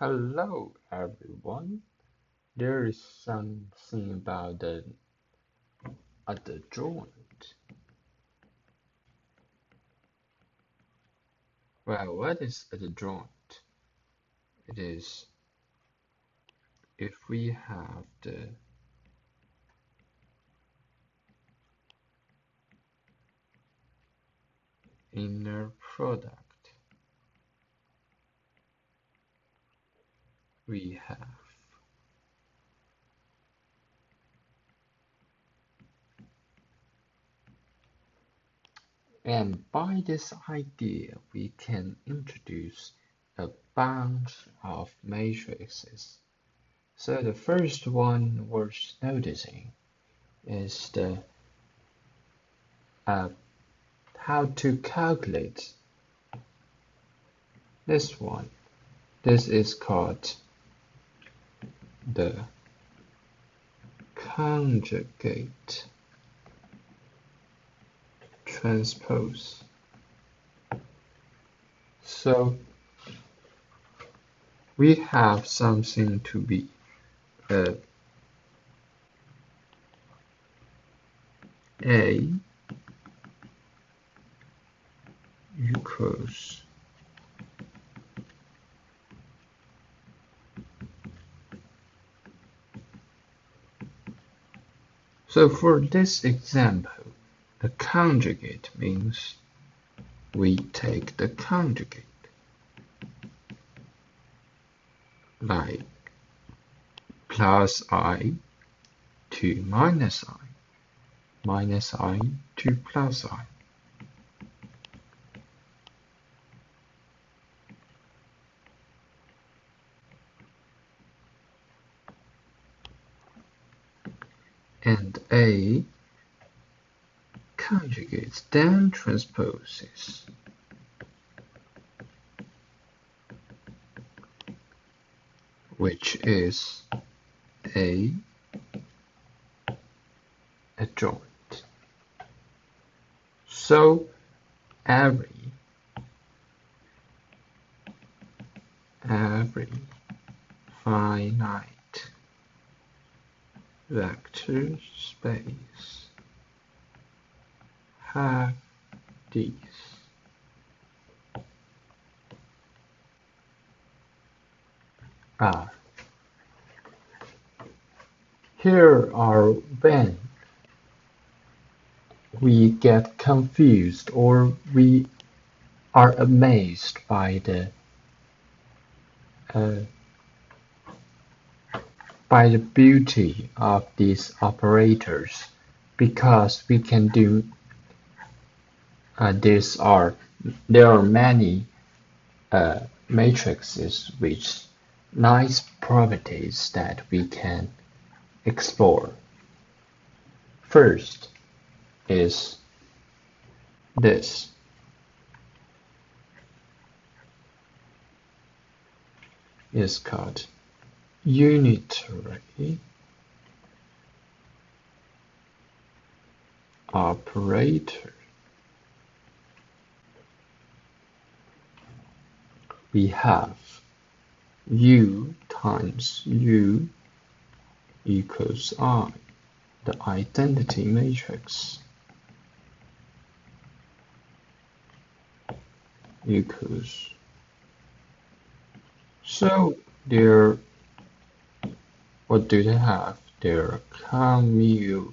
Hello everyone. There is something about the joint. Well, what is a joint? It is if we have the inner product, we have and by this idea we can introduce a bunch of matrices. So the first one worth noticing is the how to calculate this one. This is called the conjugate transpose. So we have something to be A equals so for this example, the conjugate means we take the conjugate like plus I to minus I to plus I. And A conjugates then transposes which is a joint. So every finite vector space have these. Here are when we get confused or we are amazed by the beauty of these operators, because we can do there are many matrices with nice properties that we can explore. First is this. Is called unitary operator. We have U times U equals I, the identity matrix, equals. So what do they have? They're commute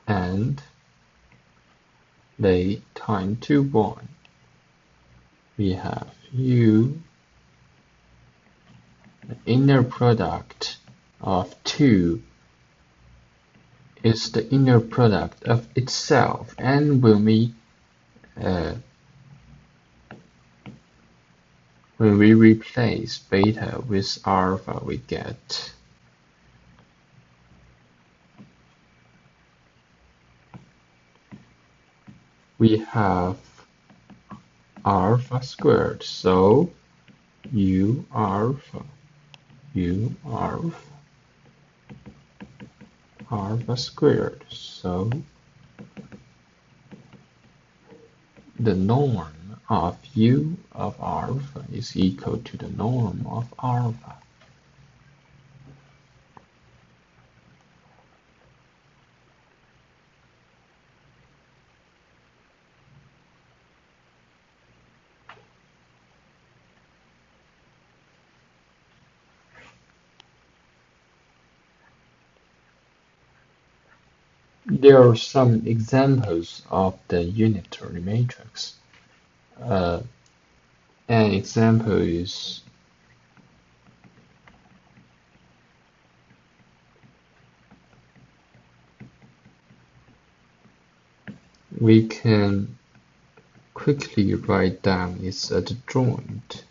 and they time to 1. We have U, the inner product of 2 is the inner product of itself, and when we replace beta with alpha, we get we have alpha squared, so U alpha squared, so the norm of u of alpha is equal to the norm of alpha. There are some examples of the unitary matrix. An example is we can quickly write down its adjoint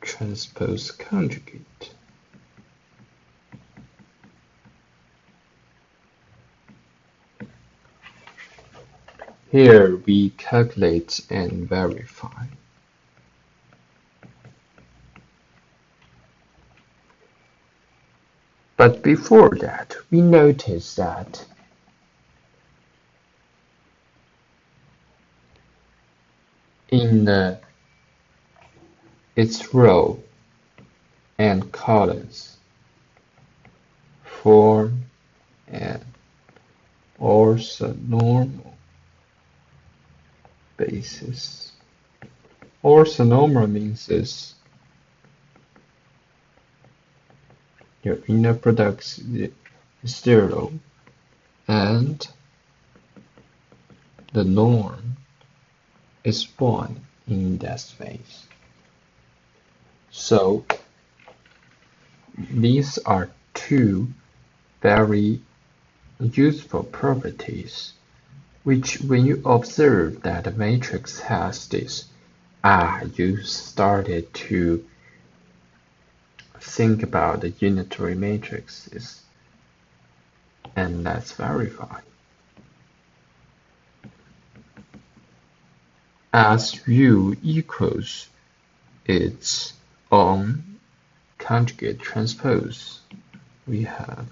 transpose conjugate. Here we calculate and verify. But before that, we notice that in its row and columns, form an orthonormal basis. Orthonormal means is your inner product is 0 and the norm is 1 in that space. So these are two very useful properties which when you observe that the matrix has this, you started to think about the unitary matrices, and let's verify. As U equals its own conjugate transpose, we have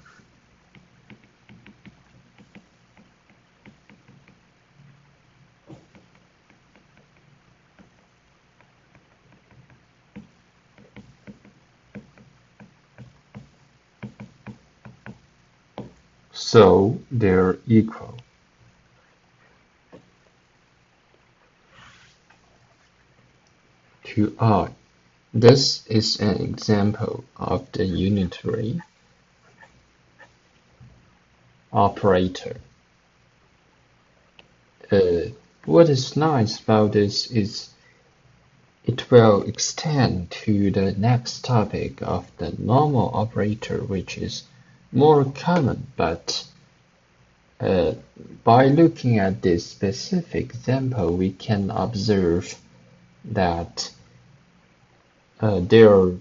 so they're equal. To I. This is an example of the unitary operator. What is nice about this is it will extend to the next topic of the normal operator, which is more common, but by looking at this specific example, we can observe that there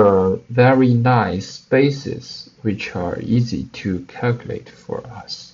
are very nice bases which are easy to calculate for us.